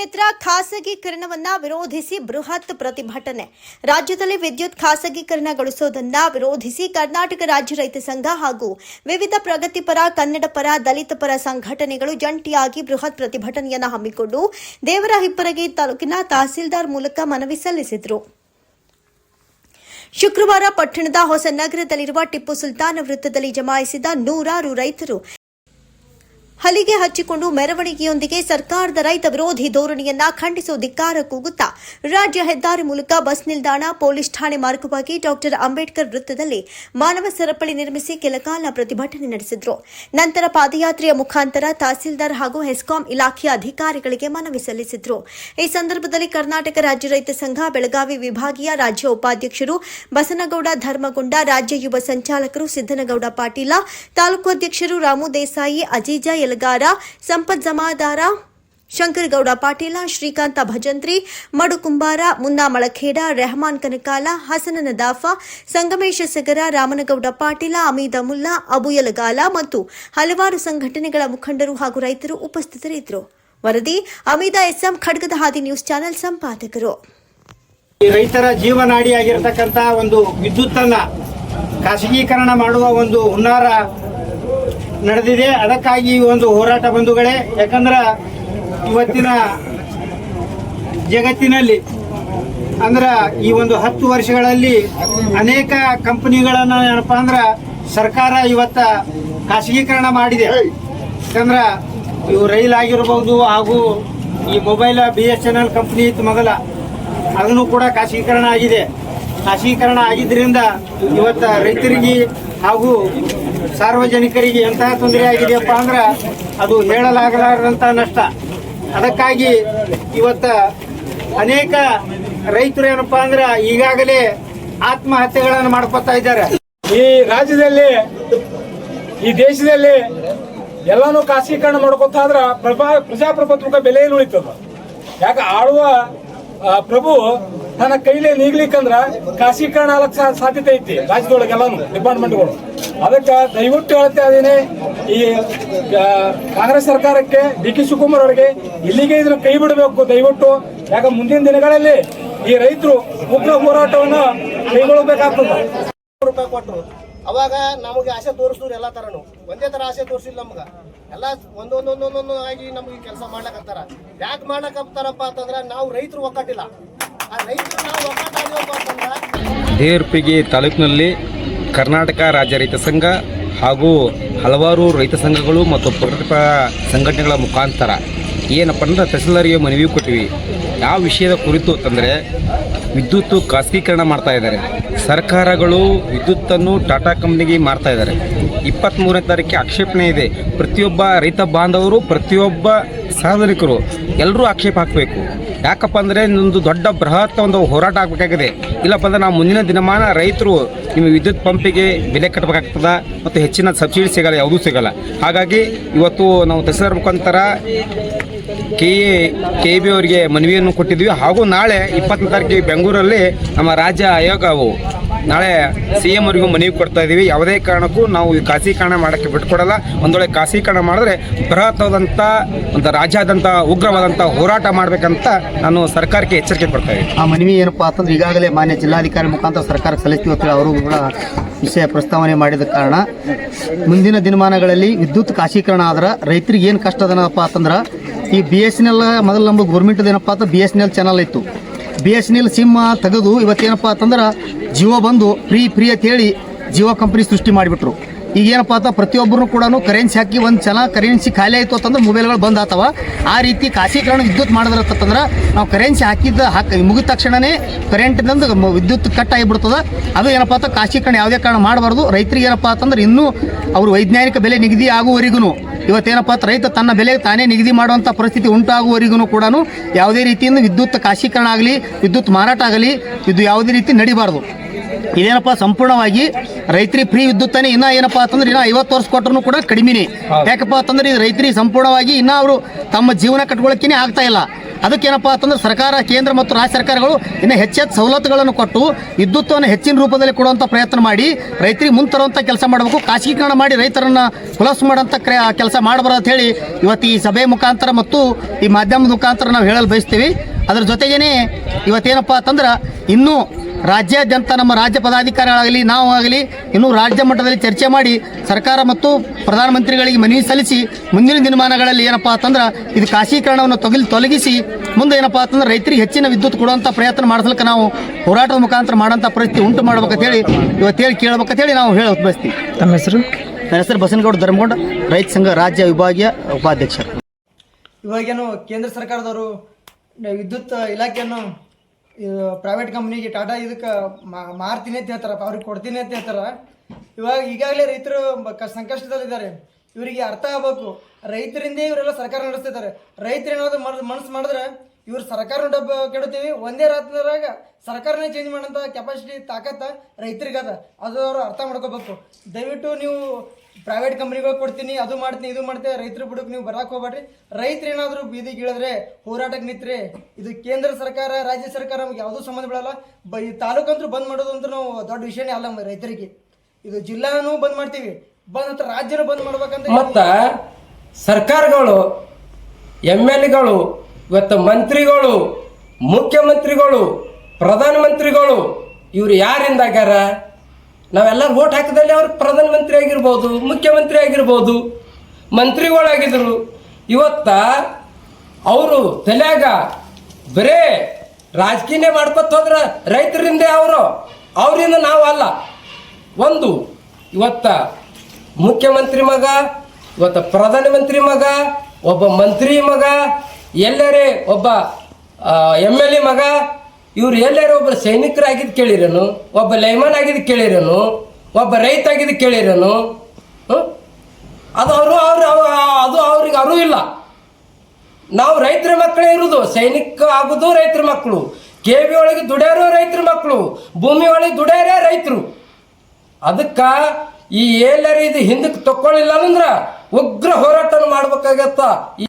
ಕ್ಷೇತ್ರ ಖಾಸಗೀಕರಣವನ್ನ ವಿರೋಧಿಸಿ ಬೃಹತ್ ಪ್ರತಿಭಟನೆ. ರಾಜ್ಯದಲ್ಲಿ ವಿದ್ಯುತ್ ಖಾಸಗೀಕರಣಗೊಳಿಸುವುದನ್ನು ವಿರೋಧಿಸಿ ಕರ್ನಾಟಕ ರಾಜ್ಯ ರೈತ ಸಂಘ ಹಾಗೂ ವಿವಿಧ ಪ್ರಗತಿಪರ, ಕನ್ನಡ ಪರ, ದಲಿತ ಪರ ಸಂಘಟನೆಗಳು ಜಂಟಿಯಾಗಿ ಬೃಹತ್ ಪ್ರತಿಭಟನೆಯನ್ನು ಹಮ್ಮಿಕೊಂಡು ದೇವರಹಿಪ್ಪರಗಿ ತಾಲೂಕಿನ ತಹಸೀಲ್ದಾರ್ ಮೂಲಕ ಮನವಿ ಸಲ್ಲಿಸಿದರು. ಶುಕ್ರವಾರ ಪಟ್ಟಣದ ಹೊಸನಗರದಲ್ಲಿರುವ ಟಿಪ್ಪು ಸುಲ್ತಾನ್ ವೃತ್ತದಲ್ಲಿ ಜಮಾಯಿಸಿದ ನೂರಾರು ರೈತರು ಹಲಿಗೆ ಹಚ್ಚಿಕೊಂಡು ಮೆರವಣಿಗೆಯೊಂದಿಗೆ ಸರ್ಕಾರದ ರೈತ ವಿರೋಧಿ ಧೋರಣೆಯನ್ನ ಖಂಡಿಸುವ ಧಿಕ್ಕಾರ ಕೂಗುತ್ತಾ ರಾಜ್ಯ ಹೆದ್ದಾರಿ ಮೂಲಕ ಬಸ್ ನಿಲ್ದಾಣ, ಪೊಲೀಸ್ ಠಾಣೆ ಮಾರ್ಗವಾಗಿ ಡಾಕ್ಟರ್ ಅಂಬೇಡ್ಕರ್ ವೃತ್ತದಲ್ಲಿ ಮಾನವ ಸರಪಳಿ ನಿರ್ಮಿಸಿ ಕೆಲಕಾಲ ಪ್ರತಿಭಟನೆ ನಡೆಸಿದರು. ನಂತರ ಪಾದಯಾತ್ರೆಯ ಮುಖಾಂತರ ತಹಸೀಲ್ದಾರ್ ಹಾಗೂ ಹೆಸ್ಕಾಂ ಇಲಾಖೆಯ ಅಧಿಕಾರಿಗಳಿಗೆ ಮನವಿ ಸಲ್ಲಿಸಿದರು. ಈ ಸಂದರ್ಭದಲ್ಲಿ ಕರ್ನಾಟಕ ರಾಜ್ಯ ರೈತ ಸಂಘ ಬೆಳಗಾವಿ ವಿಭಾಗೀಯ ರಾಜ್ಯ ಉಪಾಧ್ಯಕ್ಷರು ಬಸನಗೌಡ ಧರ್ಮಗೊಂಡ, ರಾಜ್ಯ ಯುವ ಸಂಚಾಲಕರು ಸಿದ್ದನಗೌಡ ಪಾಟೀಲ, ತಾಲೂಕು ಅಧ್ಯಕ್ಷರು ರಾಮು ದೇಸಾಯಿ, ಅಜೀಜಾ ಯಲಗಾರ, ಸಂಪತ್ ಜಮಾದಾರ, ಶಂಕರಗೌಡ ಪಾಟೀಲ, ಶ್ರೀಕಾಂತ ಭಜಂತ್ರಿ, ಮಡು ಕುಂಬಾರ, ಮುನ್ನಾ ಮಳಖೇಡ, ರೆಹಮಾನ್ ಕನಕಾಲ, ಹಸನ ನದಾಫಾ, ಸಂಗಮೇಶ ಸಗರ, ರಾಮನಗೌಡ ಪಾಟೀಲ, ಅಮೀದ ಮುಲ್ಲಾ, ಅಬು ಯಲಗಾಲ ಮತ್ತು ಹಲವಾರು ಸಂಘಟನೆಗಳ ಮುಖಂಡರು ಹಾಗೂ ರೈತರು ಉಪಸ್ಥಿತರಿದ್ದರು. ವರದಿ ಅಮೀದ ಎಸ್ಎಂ, ಖಡ್ಗದ ಹಾದಿ ನ್ಯೂಸ್ ಚಾನೆಲ್ ಸಂಪಾದಕರು. ರೈತರ ಜೀವನಾಡಿಯಾಗಿರತಕ್ಕಂತ ಒಂದು ವಿದ್ಯುತ್ ಅನ್ನ ಖಾಸಗೀಕರಣ ಮಾಡುವ ಒಂದು ಹುನ್ನಾರ ನಡೆದಿದೆ. ಅದಕ್ಕಾಗಿ ಈ ಒಂದು ಹೋರಾಟ ಬಂಧುಗಳೇ, ಯಾಕಂದ್ರೆ ಇವತ್ತಿನ ಜಗತ್ತಿನಲ್ಲಿ ಅಂದ್ರೆ ಈ ಒಂದು 10 ವರ್ಷಗಳಲ್ಲಿ ಅನೇಕ ಕಂಪನಿಗಳನ್ನ ಏನಪ್ಪಾ ಅಂದ್ರೆ ಸರ್ಕಾರ ಇವತ್ತ ಖಾಸಗೀಕರಣ ಮಾಡಿದೆ. ಯಾಕಂದ್ರೆ ಇವು ರೈಲ್ ಆಗಿರಬಹುದು, ಹಾಗೂ ಈ ಮೊಬೈಲ್ BSNL ಕಂಪನಿ ಇತ್ತು ಮೊದಲ, ಅದನ್ನು ಕೂಡ ಖಾಸಗೀಕರಣ ಆಗಿದೆ. ಖಾಸಗೀಕರಣ ಆಗಿದ್ದರಿಂದ ಇವತ್ತ ರೈತರಿಗೆ ಹಾಗೂ ಸಾರ್ವಜನಿಕರಿಗೆ ಎಂತಹ ತೊಂದರೆ ಆಗಿದೆಯಪ್ಪ ಅಂದ್ರೆ ಅದು ಹೇಳಲಾಗಲಾರದಂತ ನಷ್ಟ. ಅದಕ್ಕಾಗಿ ಇವತ್ತ ಅನೇಕ ರೈತರು ಏನಪ್ಪಾ ಅಂದ್ರೆ ಈಗಾಗಲೇ ಆತ್ಮಹತ್ಯೆಗಳನ್ನು ಮಾಡ್ಕೊತಾ ಇದ್ದಾರೆ. ಈ ರಾಜ್ಯದಲ್ಲಿ, ಈ ದೇಶದಲ್ಲಿ ಎಲ್ಲಾನು ಖಾಸಗೀಕರಣ ಮಾಡ್ಕೊತಾ ಆದ್ರ ಪ್ರಜಾಪ್ರಭುತ್ವಕ್ಕೆ ಬೆಲೆ ಉಳಿತದ. ಯಾಕೆ ಆಳುವ ಪ್ರಭು ತನ್ನ ಕೈಲೇ ನೀಗ್ಲಿಕ್ಕಂದ್ರ ಖಾಸಗೀಕರಣ ಆಗಕ್ ಸಾಧ್ಯತೆ ಐತಿ ರಾಜ್ಯದೊಳಗೆ ಎಲ್ಲಾನು ಡಿಪಾರ್ಟ್ಮೆಂಟ್ಗಳು. ಅದಕ್ಕೆ ದಯವಿಟ್ಟು ಹೇಳ್ತಾ ಇದೀನಿ, ಈ ಕಾಂಗ್ರೆಸ್ ಸರ್ಕಾರಕ್ಕೆ, DK ಶಿವಕುಮಾರ್ ಅವರಿಗೆ ಇಲ್ಲಿಗೆ ಇದನ್ನ ಕೈ ಬಿಡಬೇಕು ದಯವಿಟ್ಟು. ಯಾಕೆ ಮುಂದಿನ ದಿನಗಳಲ್ಲಿ ಈ ರೈತರು ಉಗ್ರ ಹೋರಾಟವನ್ನು ಕೈಗೊಳ್ಳಬೇಕಾಗ್ತದೆ. ರೂಪಾಯಿ ಕೊಟ್ಟರು, ಅವಾಗ ನಮಗೆ ಆಸೆ ತೋರಿಸಿದ್ರು. ಎಲ್ಲ ತರನು ಒಂದೇ ತರ ಆಸೆ ತೋರಿಸಿಲ್ಲ ನಮ್ಗ. ಎಲ್ಲ ಒಂದೊಂದೊಂದೊಂದೊಂದು ಆಗಿ ನಮ್ಗೆ ಕೆಲಸ ಮಾಡ್ಲಕತ್ತಾರ. ಯಾಕೆ ಮಾಡ್ಲಕತ್ತಾರಪ್ಪ ಅಂತಂದ್ರ ನಾವು ರೈತರು ಒಕ್ಕಟ್ಟಿಲ್ಲ. ಆ ರೈತರು ನಾವು ಒಕ್ಕಟ್ಟಾಗಿವಪ್ಪ ಅಂತಂದ್ರ ದೇವರಹಿಪ್ಪರಗಿ ತಾಲೂಕಿನಲ್ಲಿ ಕರ್ನಾಟಕ ರಾಜ್ಯ ರೈತ ಸಂಘ ಹಾಗೂ ಹಲವಾರು ರೈತ ಸಂಘಗಳು ಮತ್ತು ಪ್ರಗತಿಪರ ಸಂಘಟನೆಗಳ ಮುಖಾಂತರ ಏನಪ್ಪ ಅಂದ್ರೆ ತಹಸೀಲ್ದಾರಿಗೆ ಮನವಿ ಕೊಟ್ಟಿವಿ. ಯಾವ ವಿಷಯದ ಕುರಿತು ಅಂತಂದರೆ ವಿದ್ಯುತ್ ಖಾಸಗೀಕರಣ ಮಾಡ್ತಾ ಇದ್ದಾರೆ. ಸರ್ಕಾರಗಳು ವಿದ್ಯುತ್ತನ್ನು ಟಾಟಾ ಕಂಪ್ನಿಗೆ ಮಾರ್ತಾ ಇದ್ದಾರೆ. 23ನೇ ತಾರೀಕಿಗೆ ಆಕ್ಷೇಪಣೆ ಇದೆ. ಪ್ರತಿಯೊಬ್ಬ ರೈತ ಬಾಂಧವರು, ಪ್ರತಿಯೊಬ್ಬ ಸಾರ್ವಜನಿಕರು ಎಲ್ಲರೂ ಆಕ್ಷೇಪ ಹಾಕಬೇಕು. ಯಾಕಪ್ಪ ಅಂದರೆ ಒಂದು ದೊಡ್ಡ ಬೃಹತ್ ಒಂದು ಹೋರಾಟ ಆಗಬೇಕಾಗಿದೆ. ಇಲ್ಲಪ್ಪ ಅಂದರೆ ನಾವು ಮುಂದಿನ ದಿನಮಾನ ರೈತರು ನಿಮ್ಮ ವಿದ್ಯುತ್ ಪಂಪಿಗೆ ಬೆಲೆ ಕಟ್ಟಬೇಕಾಗ್ತದೆ ಮತ್ತು ಹೆಚ್ಚಿನ ಸಬ್ಸಿಡಿ ಸಿಗಲ್ಲ, ಯಾವುದೂ ಸಿಗಲ್ಲ. ಹಾಗಾಗಿ ಇವತ್ತು ನಾವು ತಹಸೀಲ್ದಾರ್ ಮುಖಾಂತರ KEB ಅವರಿಗೆ ಮನವಿಯನ್ನು ಕೊಟ್ಟಿದ್ವಿ. ಹಾಗೂ ನಾಳೆ 20ನೇ ತಾರೀಕಿಗೆ ಬೆಂಗಳೂರಲ್ಲಿ ನಮ್ಮ ರಾಜ್ಯ ಆಯೋಗವು ನಾಳೆ CM ಅವರಿಗೂ ಮನವಿ ಕೊಡ್ತಾ ಇದ್ದೀವಿ. ಯಾವುದೇ ಕಾರಣಕ್ಕೂ ನಾವು ಈ ಖಾಸಗೀಕರಣ ಮಾಡೋಕ್ಕೆ ಬಿಟ್ಕೊಡಲ್ಲ. ಒಂದೊಳ್ಳೆ ಖಾಸಗೀಕರಣ ಮಾಡಿದ್ರೆ ಬೃಹತ್ತಾದಂಥ ಒಂದು ರಾಜ್ಯಾದ್ಯಂತ ಉಗ್ರವಾದಂಥ ಹೋರಾಟ ಮಾಡಬೇಕಂತ ನಾನು ಸರ್ಕಾರಕ್ಕೆ ಎಚ್ಚರಿಕೆ ಕೊಡ್ತಾ ಇದ್ದೀನಿ. ಆ ಮನವಿ ಏನಪ್ಪಾ ಅಂತಂದ್ರೆ ಈಗಾಗಲೇ ಮಾನ್ಯ ಜಿಲ್ಲಾಧಿಕಾರಿ ಮುಖಾಂತರ ಸರ್ಕಾರಕ್ಕೆ ಸಲ್ಲಿಸ್ತೀವಿ ಅಂತ ಅವರು ಕೂಡ ವಿಷಯ ಪ್ರಸ್ತಾವನೆ ಮಾಡಿದ ಕಾರಣ ಮುಂದಿನ ದಿನಮಾನಗಳಲ್ಲಿ ವಿದ್ಯುತ್ ಖಾಸಗೀಕರಣ ಆದ್ರೆ ರೈತರಿಗೆ ಏನು ಕಷ್ಟ ಅದನಪ್ಪ ಅಂತಂದ್ರೆ ಈ BSNL ಮೊದಲು ನಮ್ಮ ಗೌರ್ಮೆಂಟ್ ಏನಪ್ಪ ಅಂತ BSNL ಚಾನಲ್ ಇತ್ತು. BSNL ಸಿಮ್ ತೆಗೆದು ಇವತ್ತೇನಪ್ಪ ಅಂತಂದ್ರೆ ಜಿಯೋ ಬಂದು ಫ್ರೀ ಅಂತ ಹೇಳಿ ಜಿಯೋ ಕಂಪ್ನಿ ಸೃಷ್ಟಿ ಮಾಡಿಬಿಟ್ರು. ಈಗೇನಪ್ಪ ಅಂತ ಪ್ರತಿಯೊಬ್ಬರು ಕೂಡ ಕರೆನ್ಸಿ ಹಾಕಿ ಒಂದು ಚೆನ್ನಾಗಿ ಕರೆನ್ಸಿ ಖಾಲಿ ಆಯಿತು ಅಂತಂದ್ರೆ ಮೊಬೈಲ್ಗಳು ಬಂದ್ ಆಗ್ತಾವ. ಆ ರೀತಿ ಖಾಸಗೀಕರಣ ವಿದ್ಯುತ್ ಮಾಡಿದ್ರಂತಂದ್ರೆ ನಾವು ಕರೆನ್ಸಿ ಮುಗಿದ ತಕ್ಷಣವೇ ಕರೆಂಟ್ನಿಂದ ವಿದ್ಯುತ್ ಕಟ್ ಆಗಿಬಿಡ್ತದೆ. ಅದು ಏನಪ್ಪ ಅಂತ ಖಾಸಗೀಕರಣ ಯಾವುದೇ ಕಾರಣ ಮಾಡಬಾರ್ದು. ರೈತರಿಗೆ ಏನಪ್ಪ ಅಂತಂದ್ರೆ ಇನ್ನೂ ಅವರು ವೈಜ್ಞಾನಿಕ ಬೆಲೆ ನಿಗದಿ ಆಗುವವರೆಗೂ ಇವತ್ತೇನಪ್ಪ ಅಂತ ರೈತ ತನ್ನ ಬೆಲೆ ತಾನೇ ನಿಗದಿ ಮಾಡುವಂಥ ಪರಿಸ್ಥಿತಿ ಉಂಟಾಗುವವರೆಗೂ ಕೂಡ ಯಾವುದೇ ರೀತಿಯಿಂದ ವಿದ್ಯುತ್ ಖಾಸಗೀಕರಣ ಆಗಲಿ, ವಿದ್ಯುತ್ ಮಾರಾಟ ಆಗಲಿ, ಇದು ಯಾವುದೇ ರೀತಿ ನಡಿಬಾರ್ದು. ಇದೇನಪ್ಪ ಸಂಪೂರ್ಣವಾಗಿ ರೈತರಿಗೆ ಫ್ರೀ ವಿದ್ಯುತ್ತನೇ ಇನ್ನೂ ಏನಪ್ಪ ಅಂತಂದ್ರೆ ಇನ್ನೂ 50 ವರ್ಷ ಕೊಟ್ಟರು ಕೂಡ ಕಡಿಮೆನೇ. ಯಾಕಪ್ಪ ಅಂತಂದ್ರೆ ಇದು ರೈತರಿಗೆ ಸಂಪೂರ್ಣವಾಗಿ ಇನ್ನೂ ಅವರು ತಮ್ಮ ಜೀವನ ಕಟ್ಕೊಳ್ಳೋಕ್ಕೇ ಆಗ್ತಾ ಇಲ್ಲ. ಅದಕ್ಕೇನಪ್ಪ ಅಂತಂದ್ರೆ ಸರ್ಕಾರ ಕೇಂದ್ರ ಮತ್ತು ರಾಜ್ಯ ಸರ್ಕಾರಗಳು ಇನ್ನು ಹೆಚ್ಚೆಚ್ಚು ಸವಲತ್ತುಗಳನ್ನು ಕೊಟ್ಟು ವಿದ್ಯುತ್ತನ್ನು ಹೆಚ್ಚಿನ ರೂಪದಲ್ಲಿ ಕೊಡುವಂಥ ಪ್ರಯತ್ನ ಮಾಡಿ ರೈತರಿಗೆ ಮುಂದೆ ತರುವಂಥ ಕೆಲಸ ಮಾಡಬೇಕು. ಖಾಸಗೀಕರಣ ಮಾಡಿ ರೈತರನ್ನು ಹುಲಸ್ ಮಾಡೋಂಥ ಕೆಲಸ ಮಾಡಬಾರ್ದು ಅಂತ ಹೇಳಿ ಇವತ್ತು ಈ ಸಭೆ ಮುಖಾಂತರ ಮತ್ತು ಈ ಮಾಧ್ಯಮದ ಮುಖಾಂತರ ನಾವು ಹೇಳಲು ಬಯಸ್ತೀವಿ. ಅದ್ರ ಜೊತೆಗೇನೆ ಇವತ್ತೇನಪ್ಪ ಅಂತಂದ್ರೆ ಇನ್ನೂ ರಾಜ್ಯಾದ್ಯಂತ ನಮ್ಮ ರಾಜ್ಯ ಪದಾಧಿಕಾರಿಗಳಾಗಲಿ ನಾವು ಆಗಲಿ ಇನ್ನೂ ರಾಜ್ಯ ಮಟ್ಟದಲ್ಲಿ ಚರ್ಚೆ ಮಾಡಿ ಸರ್ಕಾರ ಮತ್ತು ಪ್ರಧಾನಮಂತ್ರಿಗಳಿಗೆ ಮನವಿ ಸಲ್ಲಿಸಿ ಮುಂದಿನ ದಿನಮಾನಗಳಲ್ಲಿ ಏನಪ್ಪ ಅಂತಂದ್ರೆ ಇದು ಖಾಸಗೀಕರಣವನ್ನು ತೊಲಗಿಸಿ ಮುಂದೆ ಏನಪ್ಪ ಅಂತಂದ್ರೆ ರೈತರಿಗೆ ಹೆಚ್ಚಿನ ವಿದ್ಯುತ್ ಕೊಡುವಂಥ ಪ್ರಯತ್ನ ಮಾಡಿಸ್ಲಿಕ್ಕೆ ನಾವು ಹೋರಾಟದ ಮುಖಾಂತರ ಮಾಡೋಂಥ ಪರಿಸ್ಥಿತಿ ಉಂಟು ಮಾಡ್ಬೇಕಂತೇಳಿ ಕೇಳ್ಬೇಕಂತೇಳಿ ನಾವು ಹೇಳಿ ಬಯಸ್ತೀವಿ. ತಮ್ಮ ಹೆಸರು? ನನ್ನ ಹೆಸರು ಬಸನಗೌಡ ಧರ್ಮಗೌಡ, ರೈತ ಸಂಘ ರಾಜ್ಯ ವಿಭಾಗೀಯ ಉಪಾಧ್ಯಕ್ಷರು. ಇವಾಗೇನು ಕೇಂದ್ರ ಸರ್ಕಾರದವರು ವಿದ್ಯುತ್ ಇಲಾಖೆಯನ್ನು ಪ್ರೈವೇಟ್ ಕಂಪ್ನಿಗೆ ಟಾಟಾ ಇದಕ್ಕೆ ಮಾರ್ತೀನಿ ಅಂತ ಹೇಳ್ತಾರಪ್ಪ, ಅವ್ರಿಗೆ ಕೊಡ್ತೀನಿ ಅಂತ ಹೇಳ್ತಾರೆ. ಈಗಾಗಲೇ ರೈತರು ಸಂಕಷ್ಟದಲ್ಲಿದ್ದಾರೆ. ಇವರಿಗೆ ಅರ್ಥ ಆಗಬೇಕು, ರೈತರಿಂದ ಇವರೆಲ್ಲ ಸರ್ಕಾರ ನಡೆಸ್ತಿದ್ದಾರೆ. ರೈತರು ಏನಾದ್ರು ಮನಸ್ಸು ಮಾಡಿದ್ರೆ ಇವ್ರು ಸರ್ಕಾರ ಡಬ್ಬ ಕೆಡುತ್ತೀವಿ, ಒಂದೇ ರಾತ್ರಿದಾಗ ಸರ್ಕಾರನೇ ಚೇಂಜ್ ಮಾಡೋಂಥ ಕೆಪಾಸಿಟಿ ತಾಕತ್ತ ರೈತರಿಗದ. ಅದು ಅವರು ಅರ್ಥ ಮಾಡ್ಕೋಬೇಕು. ದಯವಿಟ್ಟು ನೀವು ಪ್ರೈವೇಟ್ ಕಂಪ್ನಿಗಳು ಕೊಡ್ತೀನಿ, ಅದು ಮಾಡ್ತೀನಿ, ಇದು ಮಾಡ್ತೀನಿ, ರೈತರು ಬಿಡಕ್ಕೆ ನೀವು ಬರಕ್ಕೆ ಹೋಗ್ಬೇಡ್ರಿ. ರೈತರು ಏನಾದರೂ ಬೀದಿಗೆ ಇಳಿದ್ರೆ ಹೋರಾಟಕ್ಕೆ ನಿಂತ್ರಿ. ಇದು ಕೇಂದ್ರ ಸರ್ಕಾರ ರಾಜ್ಯ ಸರ್ಕಾರ ನಮ್ಗೆ ಯಾವುದೂ ಸಂಬಂಧ ಬೀಳಲ್ಲ. ಈ ತಾಲೂಕಂತೂ ಬಂದ್ ಮಾಡೋದು ಅಂತ ನಾವು ದೊಡ್ಡ ವಿಷಯನೇ ಅಲ್ಲ ರೈತರಿಗೆ. ಇದು ಜಿಲ್ಲಾನೂ ಬಂದ್ ಮಾಡ್ತೀವಿ, ಬಂದ್ ಅಂತ ರಾಜ್ಯನೂ ಬಂದ್ ಮಾಡ್ಬೇಕಂತ. ಮತ್ತು ಸರ್ಕಾರಗಳು, MLAಗಳು, ಇವತ್ತು ಮಂತ್ರಿಗಳು, ಮುಖ್ಯಮಂತ್ರಿಗಳು, ಪ್ರಧಾನಮಂತ್ರಿಗಳು ಇವ್ರು ಯಾರಿಂದ ಆಗ್ಯಾರ? ನಾವೆಲ್ಲ ವೋಟ್ ಹಾಕಿದಲ್ಲಿ ಅವ್ರು ಪ್ರಧಾನಮಂತ್ರಿ ಆಗಿರ್ಬೋದು, ಮುಖ್ಯಮಂತ್ರಿ ಆಗಿರ್ಬೋದು, ಮಂತ್ರಿಗಳಾಗಿದ್ರು. ಇವತ್ತ ಅವರು ತಲೆಯಾಗ ಬರೇ ರಾಜಕೀಯನೇ ಮಾಡ್ಕೊತ ಹೋದ್ರೆ ರೈತರಿಂದ ಅವರಿಂದ ನಾವು ಅಲ್ಲ. ಒಂದು ಇವತ್ತ ಮುಖ್ಯಮಂತ್ರಿ ಮಗ, ಇವತ್ತು ಪ್ರಧಾನಮಂತ್ರಿ ಮಗ, ಒಬ್ಬ ಮಂತ್ರಿ ಮಗ, ಎಲ್ಲರೇ ಒಬ್ಬ MLA ಮಗ, ಇವ್ರು ಎಲ್ಲರೂ ಒಬ್ಬ ಸೈನಿಕರಾಗಿದ್ದು ಕೇಳಿರೇನು, ಒಬ್ಬ ಲೈಮನ್ ಆಗಿದ್ದು ಕೇಳಿರೇನು, ಒಬ್ಬ ರೈತ ಆಗಿದ್ದು ಕೇಳಿರೇನು? ಅದು ಅದು ಅವ್ರಿಗೆ ಅರಿವು ಇಲ್ಲ. ನಾವು ರೈತರ ಮಕ್ಕಳೇ ಇರೋದು, ಸೈನಿಕ ಆಗೋದು ರೈತರ ಮಕ್ಕಳು, KB ಒಳಗೆ ದುಡಿಯೋರು ರೈತರ ಮಕ್ಕಳು, ಭೂಮಿ ಒಳಗೆ ದುಡಿಯೋರೇ ರೈತರು. ಅದಕ್ಕೆ ಈ ಎಲ್ಲರೂ ಇದು ಹಿಂದಕ್ಕೆ ತಕ್ಕೊಳ್ಳಿಲ್ಲ ಅಂದ್ರೆ ಉಗ್ರ ಹೋರಾಟ ಮಾಡ್ಬೇಕಾಗತ್ತ.